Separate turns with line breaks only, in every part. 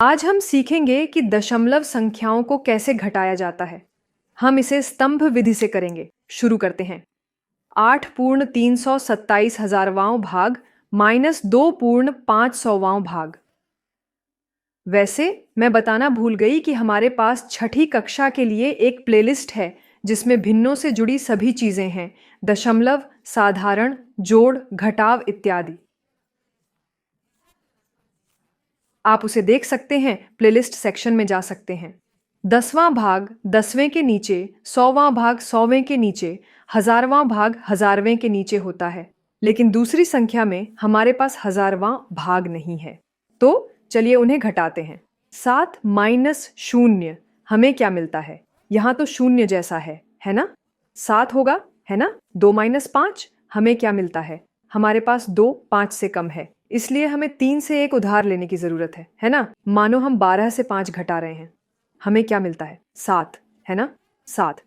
आज हम सीखेंगे कि दशमलव संख्याओं को कैसे घटाया जाता है। हम इसे स्तंभ विधि से करेंगे। शुरू करते हैं। 8 पूर्ण 327,000वां भाग माइनस 2 पूर्ण 500वां भाग। वैसे मैं बताना भूल गई कि हमारे पास छठी कक्षा के लिए एक प्लेलिस्ट है जिसमें भिन्नों से जुड़ी सभी चीजें हैं, दशमलव, साधारण, जोड़, घटाव इत्यादि। आप उसे देख सकते हैं, प्लेलिस्ट सेक्शन में जा सकते हैं। 10वां भाग 10वें के नीचे, 100वां भाग 100वें के नीचे, 1000वां भाग 1000वें के नीचे होता है। लेकिन दूसरी संख्या में हमारे पास 1000वां भाग नहीं है, तो चलिए उन्हें घटाते हैं। 7 माइनस 0 हमें क्या मिलता है? यहाँ तो शून्य जैसा है ना? 7 होगा, है ना? 2 माइनस 5 हमें क्या मिलता है? हमारे पास 2 5 से कम है, इसलिए हमें 3 से एक उधार लेने की जरूरत है ना? मानो हम 12 से 5 घटा रहे हैं, हमें क्या मिलता है? 7, है ना? 7।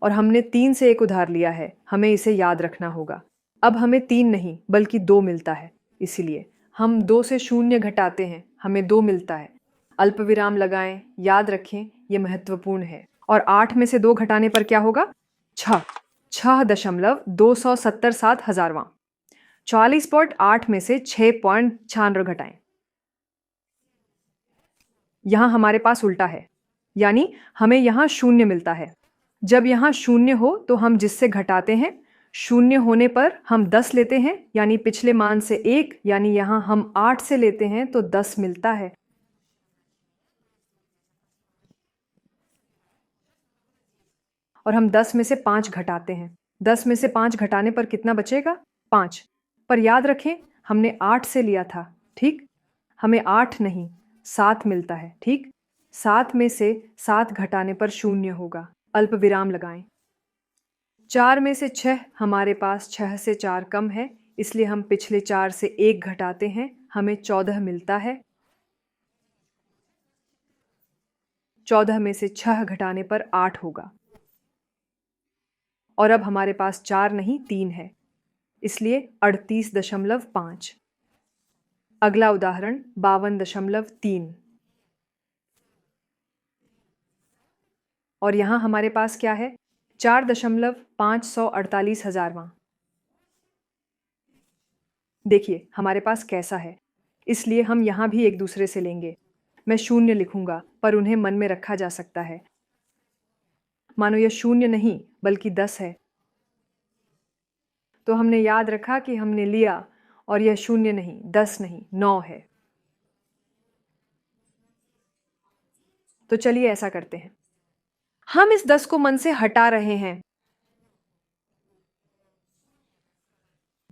और हमने 3 से एक उधार लिया है, हमें इसे याद रखना होगा। अब हमें 3 नहीं बल्कि 2 मिलता है, इसीलिए हम 2 से 0 घटाते हैं, हमें 2 मिलता है। अल्प विराम लगाएं, याद रखें ये महत्वपूर्ण है। और 8 में से 2 घटाने पर क्या होगा? 6। 6,277,000वां। 40.8 में से 6.96 घटाएं। यहां हमारे पास उल्टा है, यानी हमें यहां 0 मिलता है। जब यहां 0 हो तो हम जिससे घटाते हैं, 0 होने पर हम 10 लेते हैं, यानी पिछले मान से 1, यानी यहां हम 8 से लेते हैं तो 10 मिलता है। और हम 10 में से 5 घटाते हैं। 10 में से 5 घटाने पर कितना बचेगा? 5। पर याद रखें हमने 8 से लिया था, ठीक? हमें 8 नहीं 7 मिलता है, ठीक? 7 में से 7 घटाने पर 0 होगा। अल्प विराम लगाएं। 4 में से 6 हमारे पास 6 से 4 कम है, इसलिए हम पिछले 4 से 1 घटाते हैं, हमें 14 मिलता है। 14 में से 6 घटाने पर 8 होगा। और अब हमारे पास 4 नहीं 3 है, इसलिए 38.5। अगला उदाहरण 52.3। और यहां हमारे पास क्या है? 4,548,000वां। देखिए हमारे पास कैसा है, इसलिए हम यहां भी एक दूसरे से लेंगे। मैं 0 लिखूंगा, पर उन्हें मन में रखा जा सकता है। मानो यह 0 नहीं बल्कि 10 है, तो हमने याद रखा कि हमने लिया, और यह 0 नहीं 10 नहीं 9 है। तो चलिए ऐसा करते हैं, हम इस 10 को मन से हटा रहे हैं।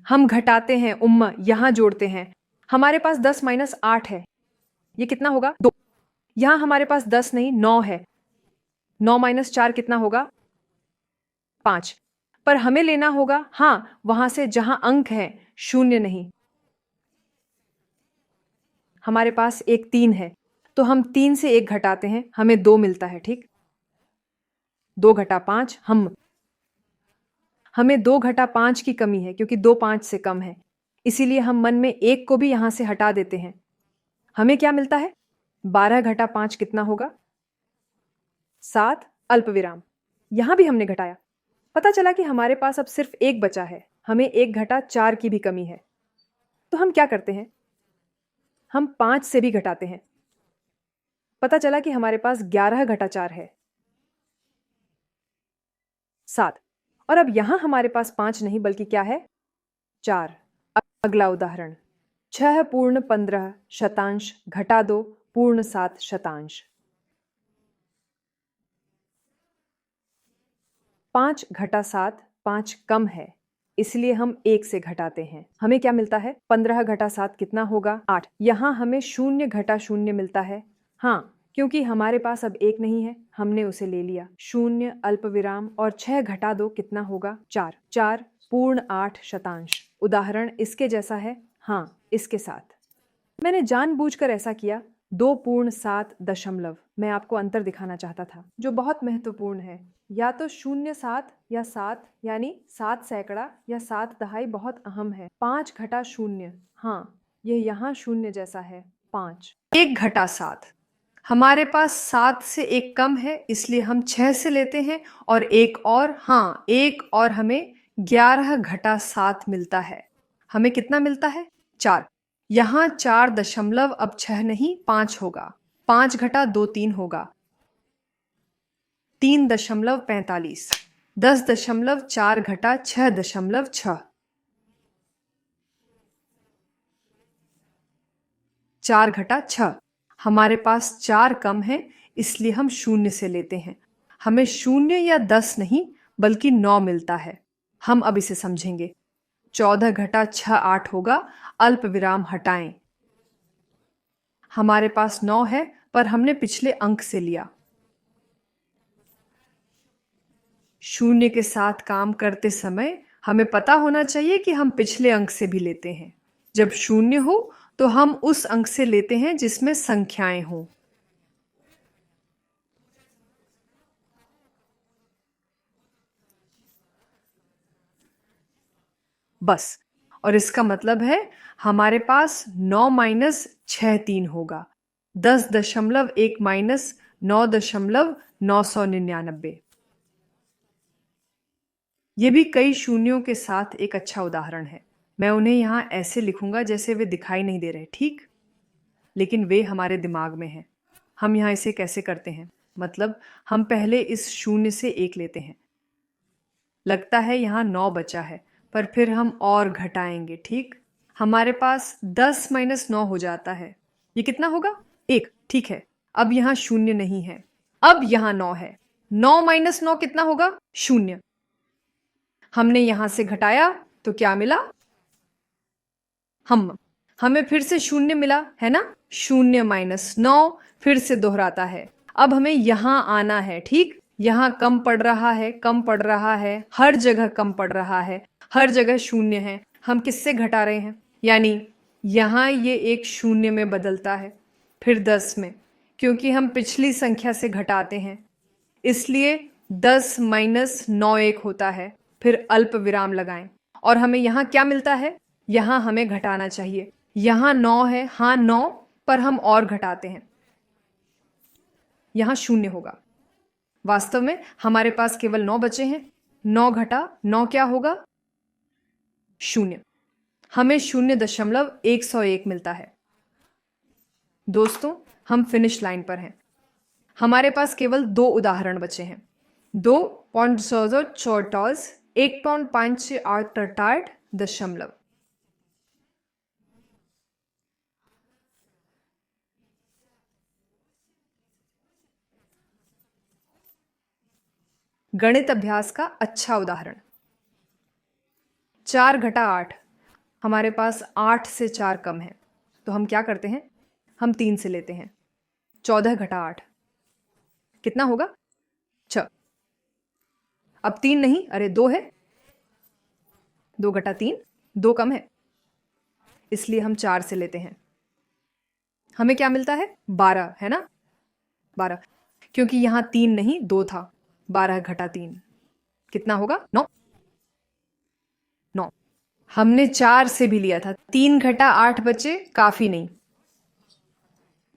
हम घटाते हैं, यहां जोड़ते हैं। हमारे पास 10 माइनस 8 है, ये कितना होगा? 2। यहां हमारे पास 10 नहीं 9 है। 9 माइनस 4 कितना होगा? 5। पर हमें लेना होगा, वहां से जहां अंक है, 0 नहीं। हमारे पास एक 3 है, तो हम 3 से 1 घटाते हैं, हमें 2 मिलता है, ठीक? 2 घटा 5 हमें 2 घटा 5 की कमी है, क्योंकि 2 5 से कम है, इसीलिए हम मन में 1 को भी यहां से हटा देते हैं। हमें क्या मिलता है? 12 घटा 5 कितना होगा? 7। अल्प विराम। यहां भी हमने घटाया, पता चला कि हमारे पास अब सिर्फ 1 बचा है, हमें 1 घटा 4 की भी कमी है। तो हम क्या करते हैं? हम 5 से भी घटाते हैं, पता चला कि हमारे पास 11 घटा 4 है, 7। और अब यहां हमारे पास 5 नहीं बल्कि क्या है? 4। अगला उदाहरण 6 पूर्ण 15 शतांश घटा 2 पूर्ण 7 शतांश। 5 घटा 7 5 कम है, इसलिए हम 1 से घटाते हैं। हमें क्या मिलता है? 15 घटा 7 कितना होगा? 8। यहां हमें 0 घटा 0 मिलता है, क्योंकि हमारे पास अब 1 नहीं है, हमने उसे ले लिया। 0 अल्प विराम और 6 घटा 2 कितना होगा? 4। 4 पूर्ण 8 शतांश। उदाहरण इसके जैसा है, इसके साथ। मैंने जानबूझकर ऐसा किया। 2 पूर्ण 7 दशमलव। मैं आपको अंतर दिखाना चाहता था, जो बहुत महत्वपूर्ण है। या तो 0 7 या 7, यानी 7 सैकड़ा या 7 दहाई बहुत अहम है। 5 घटा 0, यह यहाँ 0 जैसा है, 5। 1 घटा 7, हमारे पास 7 से एक कम है, इसलिए हम 6 से लेते हैं और एक और, हाँ, एक और हमें 11 घटा 7 मिलता है। हमें कितना मिलता है? 4। यहाँ 4 दशमलव अब 6 नहीं 5 होगा। 5 घटा 2 3 होगा। 3.45। 10.4 घटा 6.6। 4 घटा 6। हमारे पास 4 कम है, इसलिए हम 0 से लेते हैं। हमें 0 या 10 नहीं बल्कि 9 मिलता है। हम अब इसे समझेंगे। 14 घटा 6 8 होगा। अल्प विराम हटाएं। हमारे पास 9 है, पर हमने पिछले अंक से लिया। 0 के साथ काम करते समय हमें पता होना चाहिए कि हम पिछले अंक से भी लेते हैं। जब 0 हो तो हम उस अंक से लेते हैं जिसमें संख्याएं हों। बस। और इसका मतलब है हमारे पास 9 माइनस 6 3 होगा। 10.1 माइनस 9.999। ये भी कई शून्यों के साथ एक अच्छा उदाहरण है। मैं उन्हें यहाँ ऐसे लिखूंगा जैसे वे दिखाई नहीं दे रहे, ठीक? लेकिन वे हमारे दिमाग में हैं। हम यहाँ इसे कैसे करते हैं? मतलब हम पहले इस 0 से 1 लेते हैं। लगता है यहाँ 9 बचा है, पर फिर हम और घटाएंगे, ठीक? हमारे पास 10 माइनस 9 हो जाता है। ये कितना होगा? 1, ठीक है। अब यहाँ 0 नहीं है। अब यहाँ 9 है। 9 माइनस 9 कितना होगा? 0। हमने यहां से घटाया तो क्या मिला? हमें फिर से 0 मिला है ना? 0 माइनस 9 फिर से दोहराता है। अब हमें यहां आना है, ठीक? यहां कम पड़ रहा है, कम पड़ रहा है, हर जगह कम पड़ रहा है, हर जगह 0 है। हम किससे घटा रहे हैं? यानी यहां ये एक 0 में बदलता है, फिर 10 में, क्योंकि हम पिछली संख्या से घटाते हैं। इसलिए 10 माइनस 9 एक होता है। फिर अल्प विराम लगाएं और हमें यहां क्या मिलता है? यहां हमें घटाना चाहिए। यहां 9 है, हाँ 9, पर हम और घटाते हैं। यहां 0 होगा। वास्तव में हमारे पास केवल 9 बचे हैं। 9 घटा 9 क्या होगा? 0। हमें 0.101 मिलता है। दोस्तों, हम फिनिश लाइन पर हैं। हमारे पास केवल 2 उदाहरण बचे हैं। 2.44 1.58 दशमलव। गणित अभ्यास का अच्छा उदाहरण। 4 घटा 8। हमारे पास 8 से 4 कम है, तो हम क्या करते हैं? हम 3 से लेते हैं। 14 घटा 8 कितना होगा? 6। अब 3 नहीं, अरे 2 है। 2 घटा 3, 2 कम है, इसलिए हम 4 से लेते हैं। हमें क्या मिलता है? 12, है ना? 12, क्योंकि यहां 3 नहीं 2 था। 12 घटा 3 कितना होगा? 9। 9। हमने 4 से भी लिया था। 3 घटा 8 बचे, काफी नहीं।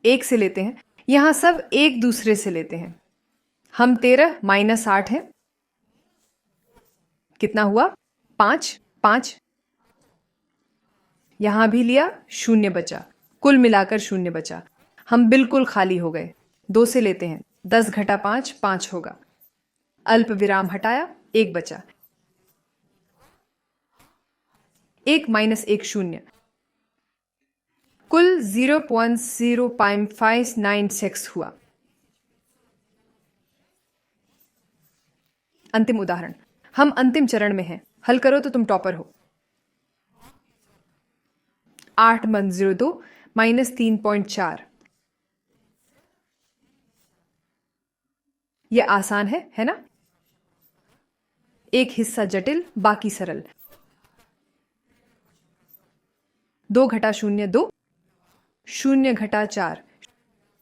1 से लेते हैं। यहां सब एक दूसरे से लेते हैं। हम 13 माइनस 8 है, कितना हुआ? 5। 5 यहां भी लिया, 0 बचा। कुल मिलाकर 0 बचा। हम बिल्कुल खाली हो गए। 2 से लेते हैं। 10 घटा 5 5 होगा। अल्प विराम हटाया, 1 बचा। 1 माइनस 1 0। कुल 0.0596 हुआ। अंतिम उदाहरण। हम अंतिम चरण में हैं। हल करो तो तुम टॉपर हो। 8.02 माइनस 3.4। यह आसान है ना? एक हिस्सा जटिल, बाकी सरल। 2 घटा 0 2। 0 घटा 4,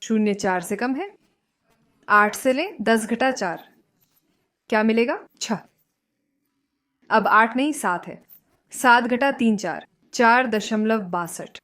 0 4 से कम है। 8 से लें, 10 घटा 4 क्या मिलेगा? 6। अब 8 नहीं 7 है। 7 घटा 3 4, 4.62।